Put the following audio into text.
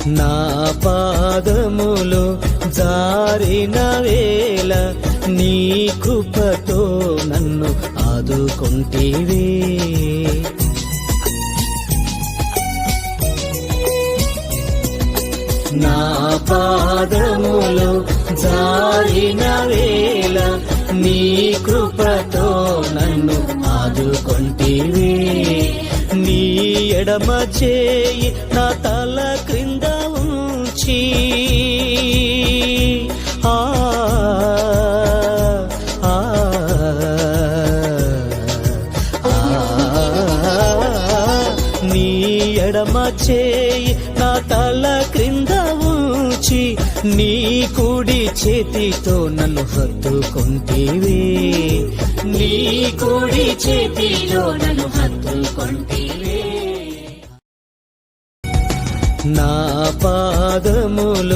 నా పాదములు జారిన వేళ నీ కృపతో నన్ను ఆదుకొంటివే. నా పాదములు జారిన వేళ నీ కృపతో నన్ను ఆదుకొంటివే. నీ ఎడమ చేయి నా తల క్రింద ఉంచి నీ ఎడమ చేయి నా తల క్రింద ఉంచి నీ కుడి చేతితో నన్ను హత్తుకొంటివే. నీ కుడి చేతితో నన్ను హత్తుకొంటివే. నా పాదములు